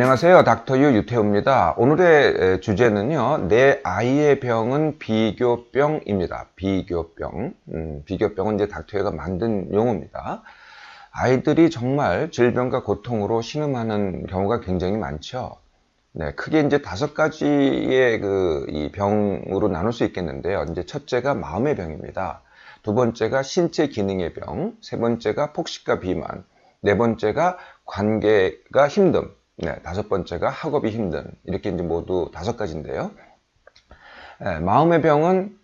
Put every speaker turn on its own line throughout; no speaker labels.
안녕하세요. 닥터유 유태우입니다. 오늘의 주제는요. 내 아이의 병은 비교병입니다. 비교병. 비교병은 이제 닥터유가 만든 용어입니다. 아이들이 정말 질병과 고통으로 신음하는 경우가 굉장히 많죠. 네, 크게 이제 5가지의 이 병으로 나눌 수 있겠는데요. 이제 첫째가 마음의 병입니다. 두 번째가 신체 기능의 병, 세 번째가 폭식과 비만, 네 번째가 관계가 힘듦, 네, 다섯 번째가 학업이 힘든, 이렇게 이제 모두 5가지인데요. 네, 마음의 병은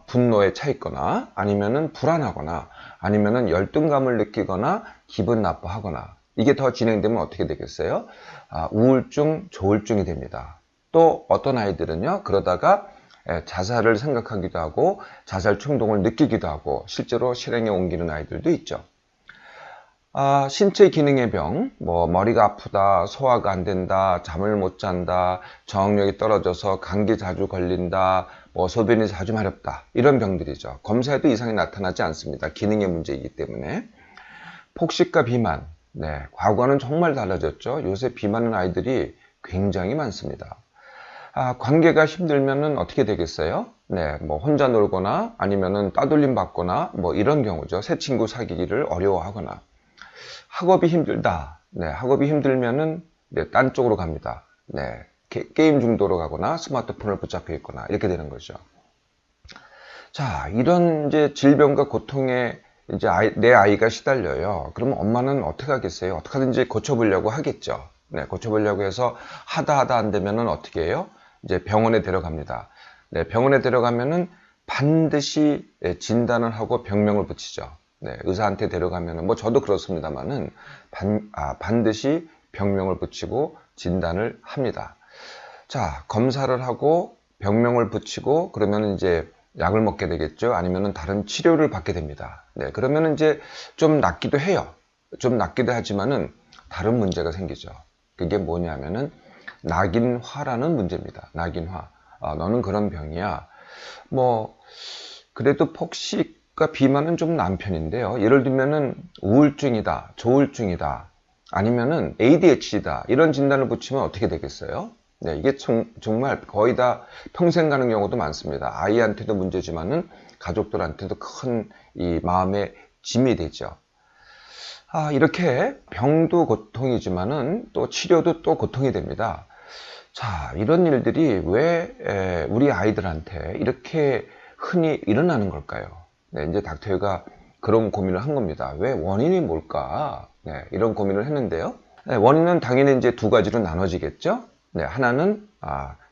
분노에 차 있거나, 아니면은 불안하거나, 아니면은 열등감을 느끼거나, 기분 나빠하거나, 이게 더 진행되면 어떻게 되겠어요? 우울증, 조울증이 됩니다. 또 어떤 아이들은요, 그러다가 자살을 생각하기도 하고, 자살 충동을 느끼기도 하고, 실제로 실행에 옮기는 아이들도 있죠. 신체 기능의 병, 머리가 아프다, 소화가 안 된다, 잠을 못 잔다, 저항력이 떨어져서 감기 자주 걸린다, 소변이 자주 마렵다, 이런 병들이죠. 검사에도 이상이 나타나지 않습니다. 기능의 문제이기 때문에. 폭식과 비만, 네, 과거와는 정말 달라졌죠. 요새 비만은 아이들이 굉장히 많습니다. 관계가 힘들면은 어떻게 되겠어요? 네, 혼자 놀거나 아니면은 따돌림 받거나 이런 경우죠. 새 친구 사귀기를 어려워하거나. 학업이 힘들다. 네, 학업이 힘들면은 딴 쪽으로 갑니다. 네, 게임 중독으로 가거나 스마트폰을 붙잡혀 있거나 이렇게 되는 거죠. 자, 이런 이제 질병과 고통에 이제 내 아이가 시달려요. 그러면 엄마는 어떻게 하겠어요? 어떻게 하든지 고쳐보려고 하겠죠. 네, 고쳐보려고 해서 하다 안 되면은 어떻게 해요? 이제 병원에 데려갑니다. 네, 병원에 데려가면은 반드시 진단을 하고 병명을 붙이죠. 네, 의사한테 데려가면은 저도 그렇습니다만은 반드시 병명을 붙이고 진단을 합니다. 자, 검사를 하고 병명을 붙이고 그러면 이제 약을 먹게 되겠죠. 아니면은 다른 치료를 받게 됩니다. 네, 그러면 이제 좀 낫기도 해요. 좀 낫기도 하지만은 다른 문제가 생기죠. 그게 뭐냐면은 낙인화라는 문제입니다. 낙인화. 너는 그런 병이야. 그래도 폭식과 비만은 좀 나은 편인데요. 예를 들면은 우울증이다, 조울증이다, 아니면은 ADHD다, 이런 진단을 붙이면 어떻게 되겠어요? 네, 이게 정말 거의 다 평생 가는 경우도 많습니다. 아이한테도 문제지만은 가족들한테도 큰 이 마음의 짐이 되죠. 이렇게 병도 고통이지만은 또 치료도 또 고통이 됩니다. 자, 이런 일들이 왜 우리 아이들한테 이렇게 흔히 일어나는 걸까요? 네, 이제 닥터유가 그런 고민을 한 겁니다. 왜 원인이 뭘까? 네, 이런 고민을 했는데요. 네, 원인은 당연히 이제 2가지로 나눠지겠죠? 네, 하나는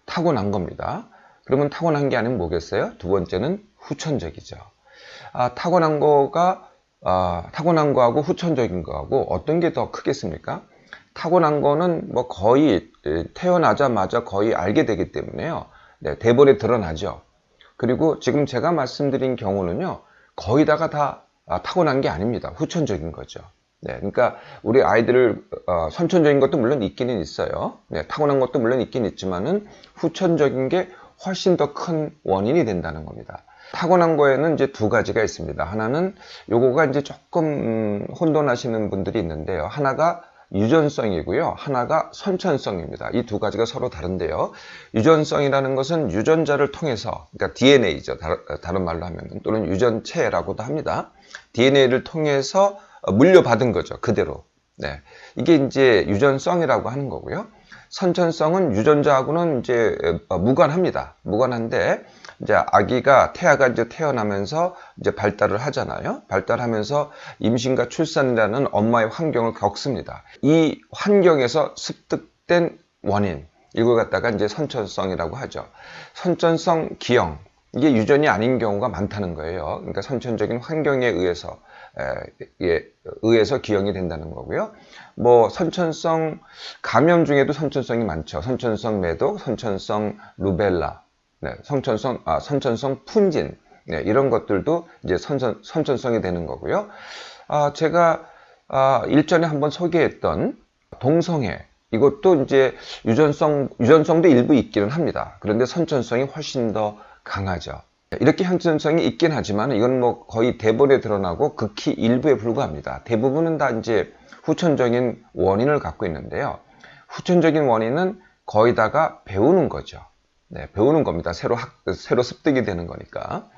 타고난 겁니다. 그러면 타고난 게 아니면 뭐겠어요? 두 번째는 후천적이죠. 타고난 거하고 후천적인 거하고 어떤 게 더 크겠습니까? 타고난 거는 거의 태어나자마자 거의 알게 되기 때문에요. 네, 대본에 드러나죠. 그리고 지금 제가 말씀드린 경우는요, 거의 다 타고난 게 아닙니다. 후천적인 거죠. 네, 그러니까 우리 아이들을 선천적인 것도 물론 있기는 있어요. 네, 타고난 것도 물론 있긴 있지만은 후천적인 게 훨씬 더 큰 원인이 된다는 겁니다. 타고난 거에는 이제 2가지가 있습니다. 하나는 요거가 이제 조금 혼돈하시는 분들이 있는데요. 하나가 유전성이고요. 하나가 선천성입니다. 이 2가지가 서로 다른데요. 유전성이라는 것은 유전자를 통해서, 그러니까 DNA죠. 다른 말로 하면, 또는 유전체라고도 합니다. DNA를 통해서 물려받은 거죠. 그대로. 네. 이게 이제 유전성이라고 하는 거고요. 선천성은 유전자하고는 이제 무관합니다. 무관한데, 이제 태아가 이제 태어나면서 이제 발달을 하잖아요. 발달하면서 임신과 출산이라는 엄마의 환경을 겪습니다. 이 환경에서 습득된 원인, 이걸 갖다가 이제 선천성이라고 하죠. 선천성 기형, 이게 유전이 아닌 경우가 많다는 거예요. 그러니까 선천적인 환경에 의해서 기형이 된다는 거고요. 선천성 감염 중에도 선천성이 많죠. 선천성 매독, 선천성 루벨라, 네, 선천성 푼진, 네, 이런 것들도 이제 선천성이 되는 거고요. 제가 일전에 한번 소개했던 동성애, 이것도 이제 유전성도 일부 있기는 합니다. 그런데 선천성이 훨씬 더 강하죠. 이렇게 선천성이 있긴 하지만 이건 거의 대본에 드러나고 극히 일부에 불과합니다. 대부분은 다 이제 후천적인 원인을 갖고 있는데요. 후천적인 원인은 거의다가 배우는 거죠. 네, 배우는 겁니다. 새로 습득이 되는 거니까.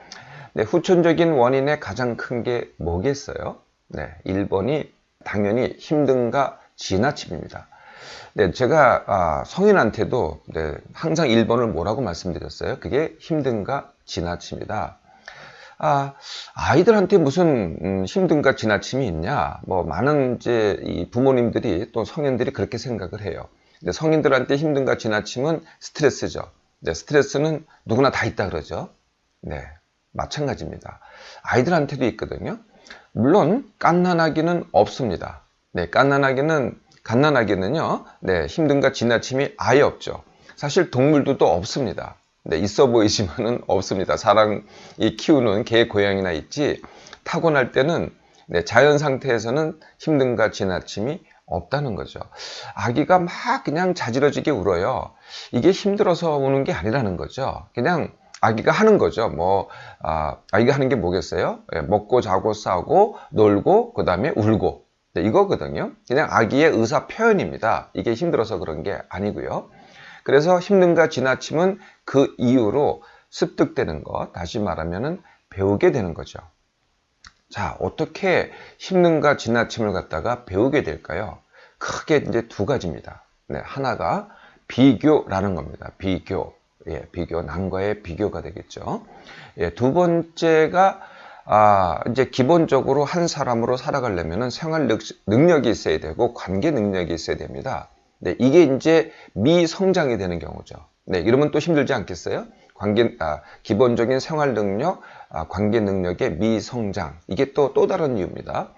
네, 후천적인 원인의 가장 큰 게 뭐겠어요? 네, 1번이 당연히 힘듦과 지나침입니다. 네, 제가 성인한테도 항상 1번을 뭐라고 말씀드렸어요? 그게 힘듦과 지나침이다. 아이들한테 무슨 힘듦과 지나침이 있냐? 뭐 많은 이제 이 부모님들이 또 성인들이 그렇게 생각을 해요. 근데 성인들한테 힘듦과 지나침은 스트레스죠. 네, 스트레스는 누구나 다 있다 그러죠. 네, 마찬가지입니다. 아이들한테도 있거든요. 물론 갓난아기는 없습니다. 네, 갓난아기는요, 네, 힘듦과 지나침이 아예 없죠. 사실 동물들도 없습니다. 네, 있어 보이지만은 없습니다. 사람이 키우는 개, 고양이나 있지, 타고날 때는 네, 자연 상태에서는 힘듦과 지나침이 없다는 거죠. 아기가 막 그냥 자지러지게 울어요. 이게 힘들어서 우는 게 아니라는 거죠. 그냥 아기가 하는 거죠. 아기가 하는 게 뭐겠어요? 먹고 자고 싸고 놀고 그 다음에 울고, 네, 이거거든요. 그냥 아기의 의사 표현입니다. 이게 힘들어서 그런 게 아니고요. 그래서 힘듦과 지나침은 그 이후로 습득되는 것, 다시 말하면은 배우게 되는 거죠. 자, 어떻게 힘듦과 지나침을 갖다가 배우게 될까요? 크게 이제 두 가지입니다. 네, 하나가 비교라는 겁니다. 비교. 예, 비교. 남과의 비교가 되겠죠. 예, 두 번째가 이제 기본적으로 한 사람으로 살아가려면 생활 능력이 있어야 되고 관계 능력이 있어야 됩니다. 네, 이게 이제 미성장이 되는 경우죠. 네, 이러면 또 힘들지 않겠어요? 기본적인 생활 능력, 관계 능력의 미성장. 이게 또 다른 이유입니다.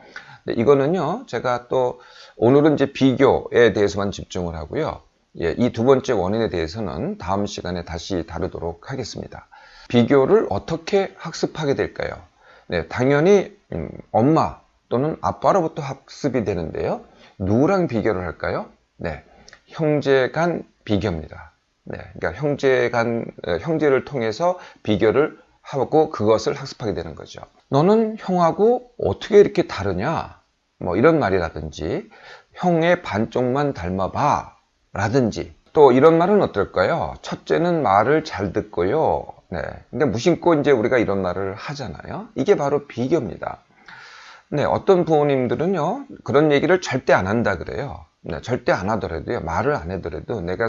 네, 이거는요, 제가 또 오늘은 이제 비교에 대해서만 집중을 하고요. 예, 이 두 번째 원인에 대해서는 다음 시간에 다시 다루도록 하겠습니다. 비교를 어떻게 학습하게 될까요? 네, 당연히 엄마 또는 아빠로부터 학습이 되는데요. 누구랑 비교를 할까요? 네, 형제 간 비교입니다. 네, 그러니까 형제를 통해서 비교를 하고 그것을 학습하게 되는 거죠. 너는 형하고 어떻게 이렇게 다르냐? 뭐 이런 말이라든지, 형의 반쪽만 닮아봐 라든지, 또 이런 말은 어떨까요? 첫째는 말을 잘 듣고요. 네, 그러니까 무심코 이제 우리가 이런 말을 하잖아요. 이게 바로 비교입니다. 네, 어떤 부모님들은요, 그런 얘기를 절대 안 한다 그래요. 네, 절대 안 하더라도요, 말을 안 하더라도 내가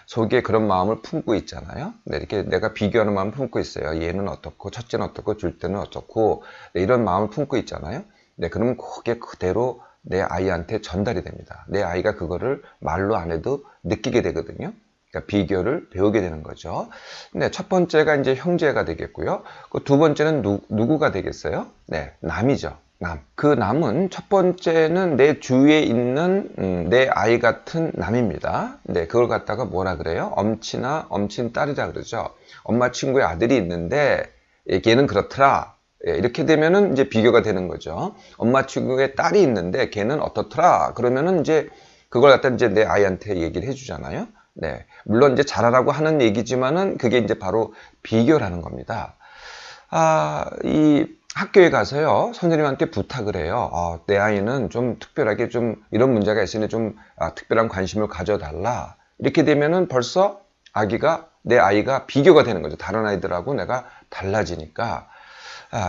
속에 그런 마음을 품고 있잖아요. 네, 이렇게 내가 비교하는 마음을 품고 있어요. 얘는 어떻고, 첫째는 어떻고, 둘째는 어떻고, 네, 이런 마음을 품고 있잖아요. 네, 그러면 그게 그대로 내 아이한테 전달이 됩니다. 내 아이가 그거를 말로 안 해도 느끼게 되거든요. 그러니까 비교를 배우게 되는 거죠. 네, 첫 번째가 이제 형제가 되겠고요. 그 두 번째는 누구가 되겠어요? 네, 남이죠. 남. 그 남은 첫 번째는 내 주위에 있는 내 아이 같은 남입니다. 네, 그걸 갖다가 뭐라 그래요? 엄친아, 엄친 딸이라 그러죠. 엄마 친구의 아들이 있는데 걔는 그렇더라. 이렇게 되면은 이제 비교가 되는 거죠. 엄마 친구의 딸이 있는데 걔는 어떻더라. 그러면은 이제 그걸 갖다 이제 내 아이한테 얘기를 해주잖아요. 네, 물론 이제 잘하라고 하는 얘기지만은 그게 이제 바로 비교라는 겁니다. 이 학교에 가서요, 선생님한테 부탁을 해요. 내 아이는 좀 특별하게 좀 이런 문제가 있으니 좀 특별한 관심을 가져달라. 이렇게 되면은 벌써 내 아이가 비교가 되는 거죠. 다른 아이들하고 내가 달라지니까.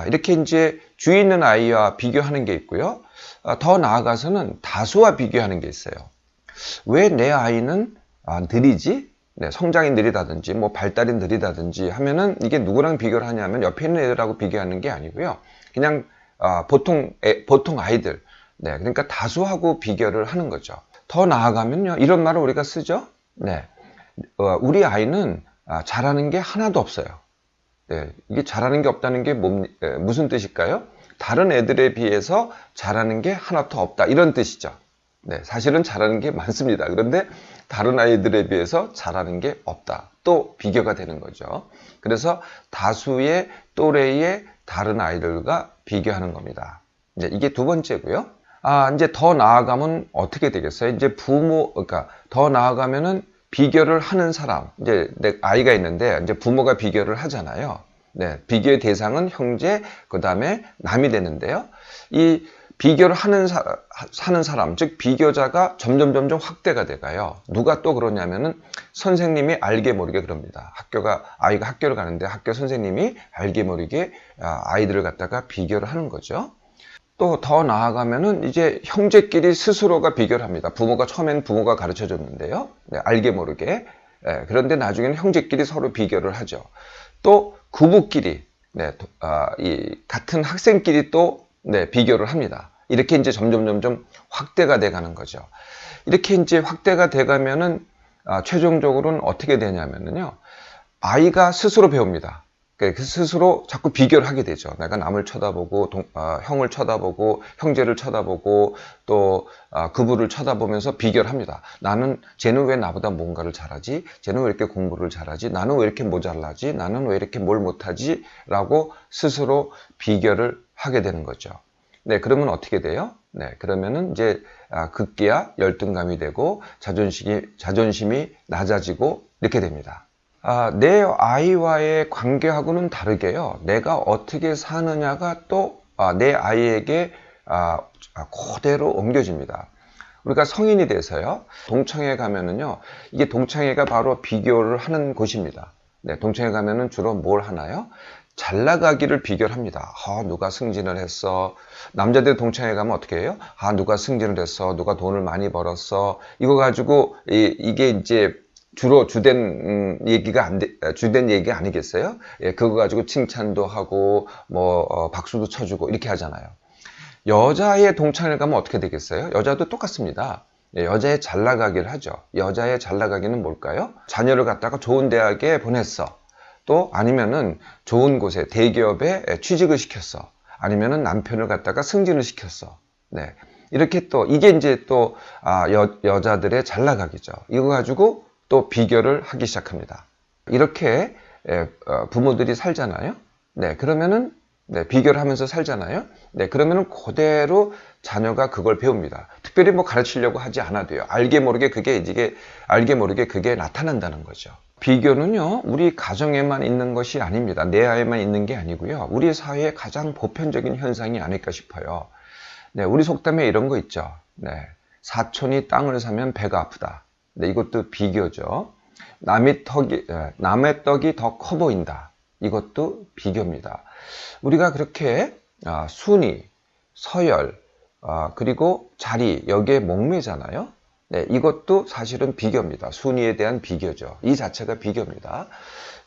이렇게 이제 주위에 있는 아이와 비교하는 게 있고요. 더 나아가서는 다수와 비교하는 게 있어요. 왜 내 아이는 느리지? 네, 성장이 느리다든지 뭐 발달이 느리다든지 하면은 이게 누구랑 비교를 하냐면 옆에 있는 애들하고 비교하는 게 아니고요. 그냥 보통 아이들, 네, 그러니까 다수하고 비교를 하는 거죠. 더 나아가면요, 이런 말을 우리가 쓰죠. 네, 우리 아이는 잘하는 게 하나도 없어요. 네, 이게 잘하는 게 없다는 게 무슨 뜻일까요? 다른 애들에 비해서 잘하는 게 하나도 없다, 이런 뜻이죠. 네, 사실은 잘하는 게 많습니다. 그런데 다른 아이들에 비해서 잘하는 게 없다. 또 비교가 되는 거죠. 그래서 다수의 또래의 다른 아이들과 비교하는 겁니다. 이제 이게 두 번째고요. 이제 더 나아가면 어떻게 되겠어요? 이제 그러니까 더 나아가면은 비교를 하는 사람, 이제 내 아이가 있는데 이제 부모가 비교를 하잖아요. 네, 비교의 대상은 형제, 그 다음에 남이 되는데요. 이 비교를 하는 사람, 즉 비교자가 점점 확대가 돼가요. 누가 또 그러냐면은 선생님이 알게 모르게 그럽니다. 아이가 학교를 가는데 학교 선생님이 알게 모르게 아이들을 갖다가 비교를 하는 거죠. 또 더 나아가면은 이제 형제끼리 스스로가 비교를 합니다. 처음에는 부모가 가르쳐 줬는데요. 네, 알게 모르게. 그런데 나중에는 형제끼리 서로 비교를 하죠. 또 부부끼리, 같은 학생끼리 또 비교를 합니다. 이렇게 이제 점점 확대가 돼 가는 거죠. 이렇게 이제 확대가 돼 가면은 최종적으로는 어떻게 되냐면요. 아이가 스스로 배웁니다. 그 스스로 자꾸 비교를 하게 되죠. 내가 남을 쳐다보고, 형을 쳐다보고, 형제를 쳐다보고, 또 그부를 쳐다보면서 비교를 합니다. 쟤는 왜 나보다 뭔가를 잘하지? 쟤는 왜 이렇게 공부를 잘하지? 나는 왜 이렇게 모자라지? 나는 왜 이렇게 뭘 못하지? 라고 스스로 비교를 하게 되는 거죠. 네, 그러면 어떻게 돼요? 네, 그러면은 이제 급기야 열등감이 되고 자존심이 낮아지고 이렇게 됩니다. 내 아이와의 관계하고는 다르게요. 내가 어떻게 사느냐가 또 내 아이에게 그대로 옮겨집니다. 우리가 성인이 돼서요. 동창회 가면은요. 이게 동창회가 바로 비교를 하는 곳입니다. 네, 동창회 가면은 주로 뭘 하나요? 잘 나가기를 비교를 합니다. 누가 승진을 했어. 남자들 동창회 가면 어떻게 해요? 누가 승진을 했어. 누가 돈을 많이 벌었어. 이거 가지고 이게 이제 주로 주된 얘기가 아니겠어요? 예, 그거 가지고 칭찬도 하고, 박수도 쳐주고, 이렇게 하잖아요. 여자의 동창회를 가면 어떻게 되겠어요? 여자도 똑같습니다. 예, 여자의 잘 나가기를 하죠. 여자의 잘 나가기는 뭘까요? 자녀를 갖다가 좋은 대학에 보냈어. 또 아니면은 좋은 곳에 대기업에 취직을 시켰어. 아니면은 남편을 갖다가 승진을 시켰어. 네. 이렇게 또, 이게 이제 또, 여자들의 잘 나가기죠. 이거 가지고 또 비교를 하기 시작합니다. 이렇게 부모들이 살잖아요. 네, 그러면은 비교를 하면서 살잖아요. 네, 그러면은 그대로 자녀가 그걸 배웁니다. 특별히 가르치려고 하지 않아도요. 알게 모르게 그게 나타난다는 거죠. 비교는요, 우리 가정에만 있는 것이 아닙니다. 내 아이만 있는 게 아니고요. 우리 사회의 가장 보편적인 현상이 아닐까 싶어요. 네, 우리 속담에 이런 거 있죠. 네, 사촌이 땅을 사면 배가 아프다. 네, 이것도 비교죠. 남의 떡이 더 커 보인다. 이것도 비교입니다. 우리가 그렇게 순위, 서열, 그리고 자리, 여기에 목매잖아요. 네, 이것도 사실은 비교입니다. 순위에 대한 비교죠. 이 자체가 비교입니다.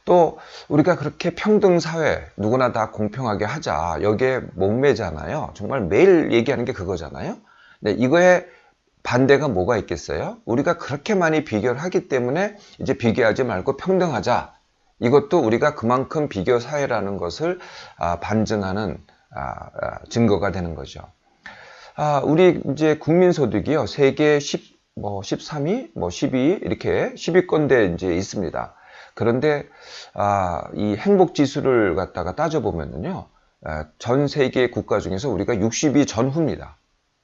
또 우리가 그렇게 평등사회, 누구나 다 공평하게 하자. 여기에 목매잖아요. 정말 매일 얘기하는 게 그거잖아요. 네, 이거에 반대가 뭐가 있겠어요? 우리가 그렇게 많이 비교를 하기 때문에 이제 비교하지 말고 평등하자. 이것도 우리가 그만큼 비교 사회라는 것을 반증하는 증거가 되는 거죠. 우리 이제 국민소득이요. 세계 13위, 12위 이렇게 10위권대 이제 있습니다. 그런데 이 행복 지수를 갖다가 따져보면요. 전 세계 국가 중에서 우리가 60위 전후입니다.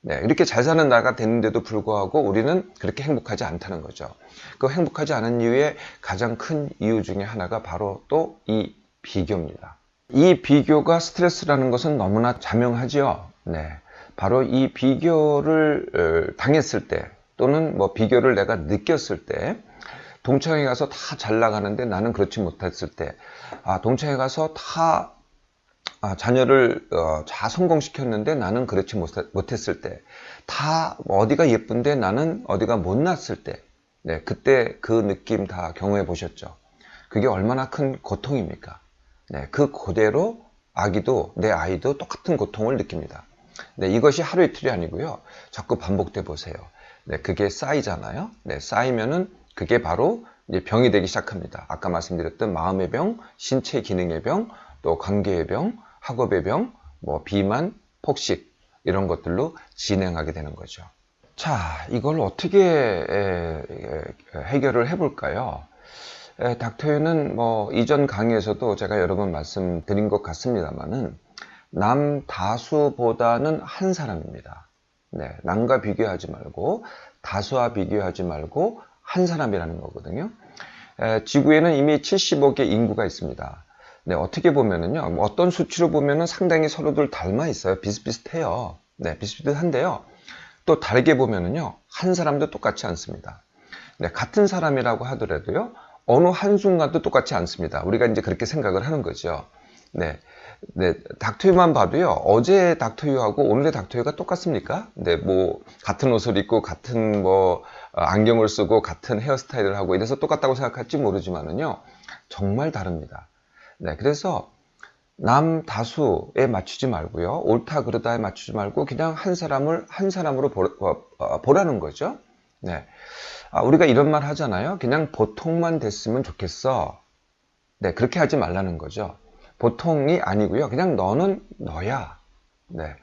네, 이렇게 잘 사는 나라가 됐는데도 불구하고 우리는 그렇게 행복하지 않다는 거죠. 그 행복하지 않은 이유의 가장 큰 이유 중에 하나가 바로 또 이 비교입니다. 이 비교가 스트레스라는 것은 너무나 자명하지요. 네, 바로 이 비교를 당했을 때 또는 비교를 내가 느꼈을 때 동창회 가서 다 잘 나가는데 나는 그렇지 못했을 때 동창회 가서 다 자녀를 다 성공시켰는데 나는 그렇지 못했을 때, 다 어디가 예쁜데 나는 어디가 못났을 때, 네, 그때 그 느낌 다 경험해 보셨죠? 그게 얼마나 큰 고통입니까? 네, 그 그대로 내 아이도 똑같은 고통을 느낍니다. 네, 이것이 하루 이틀이 아니고요. 자꾸 반복돼 보세요. 네, 그게 쌓이잖아요. 네, 쌓이면은 그게 바로 이제 병이 되기 시작합니다. 아까 말씀드렸던 마음의 병, 신체 기능의 병, 또 관계의 병, 학업의 병, 비만, 폭식 이런 것들로 진행하게 되는 거죠. 자, 이걸 어떻게 해결을 해볼까요? 닥터유는 이전 강의에서도 제가 여러 번 말씀드린 것 같습니다만은 남 다수보다는 한 사람입니다. 네, 남과 비교하지 말고 다수와 비교하지 말고 한 사람이라는 거거든요. 지구에는 이미 75개 인구가 있습니다. 네, 어떻게 보면은요, 어떤 수치로 보면은 상당히 서로들 닮아 있어요. 비슷비슷해요. 네, 비슷비슷한데요. 또 다르게 보면은요, 한 사람도 똑같지 않습니다. 네, 같은 사람이라고 하더라도요, 어느 한순간도 똑같지 않습니다. 우리가 이제 그렇게 생각을 하는 거죠. 네, 네, 닥터유만 봐도요, 어제 닥터유하고 오늘의 닥터유가 똑같습니까? 네, 뭐, 같은 옷을 입고, 같은 안경을 쓰고, 같은 헤어스타일을 하고, 이래서 똑같다고 생각할지 모르지만은요, 정말 다릅니다. 네, 그래서 남 다수에 맞추지 말고요, 옳다 그르다에 맞추지 말고, 그냥 한 사람으로 보라는 거죠. 네. 우리가 이런 말 하잖아요. 그냥 보통만 됐으면 좋겠어. 네, 그렇게 하지 말라는 거죠. 보통이 아니고요. 그냥 너는 너야. 네.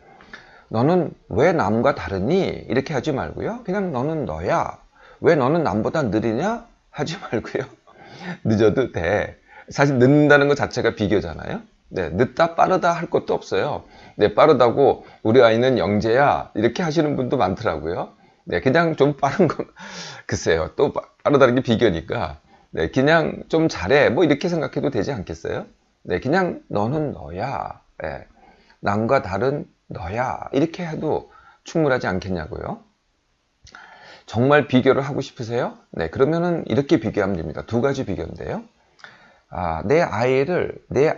너는 왜 남과 다르니? 이렇게 하지 말고요. 그냥 너는 너야. 왜 너는 남보다 느리냐? 하지 말고요. 늦어도 돼. 사실 늦는다는 것 자체가 비교잖아요. 네, 늦다 빠르다 할 것도 없어요. 네, 빠르다고 우리 아이는 영재야. 이렇게 하시는 분도 많더라고요. 네, 그냥 좀 빠른 건, 글쎄요. 또 빠르다는 게 비교니까. 네, 그냥 좀 잘해. 뭐 이렇게 생각해도 되지 않겠어요? 네, 그냥 너는 너야. 네, 남과 다른 너야. 이렇게 해도 충분하지 않겠냐고요? 정말 비교를 하고 싶으세요? 네, 그러면은 이렇게 비교하면 됩니다. 두 가지 비교인데요. 내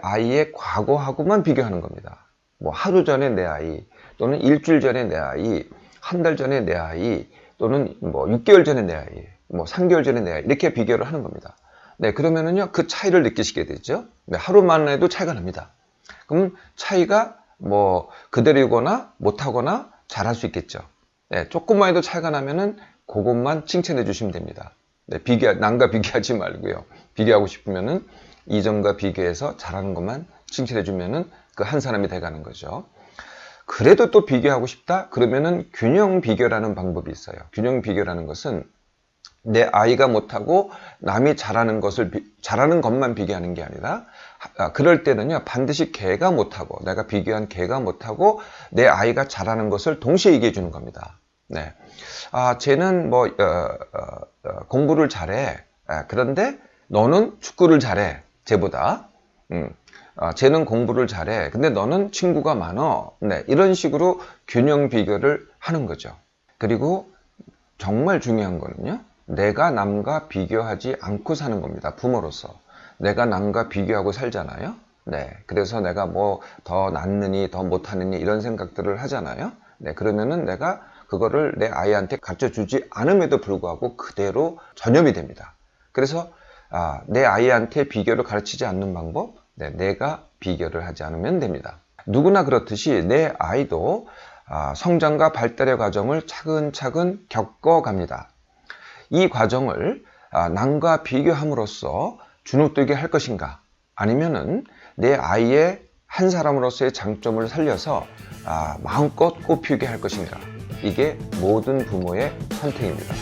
아이의 과거하고만 비교하는 겁니다. 뭐 하루 전에 내 아이, 또는 일주일 전에 내 아이, 한 달 전에 내 아이, 또는 뭐 6개월 전에 내 아이, 뭐 3개월 전에 내 아이, 이렇게 비교를 하는 겁니다. 네, 그러면은요, 그 차이를 느끼시게 되죠. 네, 하루만 해도 차이가 납니다. 그럼 차이가 뭐 그대로거나 못하거나 잘할 수 있겠죠. 네, 조금만 해도 차이가 나면은 그것만 칭찬해 주시면 됩니다. 네, 남과 비교하지 말고요. 비교하고 싶으면은 이전과 비교해서 잘하는 것만 칭찬해 주면은 그 한 사람이 돼가는 거죠. 그래도 또 비교하고 싶다? 그러면은 균형 비교라는 방법이 있어요. 균형 비교라는 것은 내 아이가 못하고 남이 잘하는 것만 비교하는 게 아니라, 그럴 때는요, 반드시 걔가 못하고, 내가 비교한 걔가 못하고, 내 아이가 잘하는 것을 동시에 얘기해 주는 겁니다. 네. 쟤는 공부를 잘해. 그런데 너는 축구를 잘해. 쟤보다. 쟤는 공부를 잘해. 근데 너는 친구가 많어. 네, 이런 식으로 균형 비교를 하는 거죠. 그리고 정말 중요한 거는요, 내가 남과 비교하지 않고 사는 겁니다. 부모로서. 내가 남과 비교하고 살잖아요. 네, 그래서 내가 뭐 더 낫느니 더 못하느니 이런 생각들을 하잖아요. 네, 그러면은 내가 그거를 내 아이한테 가르쳐 주지 않음에도 불구하고 그대로 전염이 됩니다. 그래서 내 아이한테 비교를 가르치지 않는 방법, 네, 내가 비교를 하지 않으면 됩니다. 누구나 그렇듯이 내 아이도 성장과 발달의 과정을 차근차근 겪어갑니다. 이 과정을 남과 비교함으로써 주눅들게 할 것인가, 아니면은 내 아이의 한 사람으로서의 장점을 살려서 마음껏 꽃피우게 할 것인가, 이게 모든 부모의 선택입니다.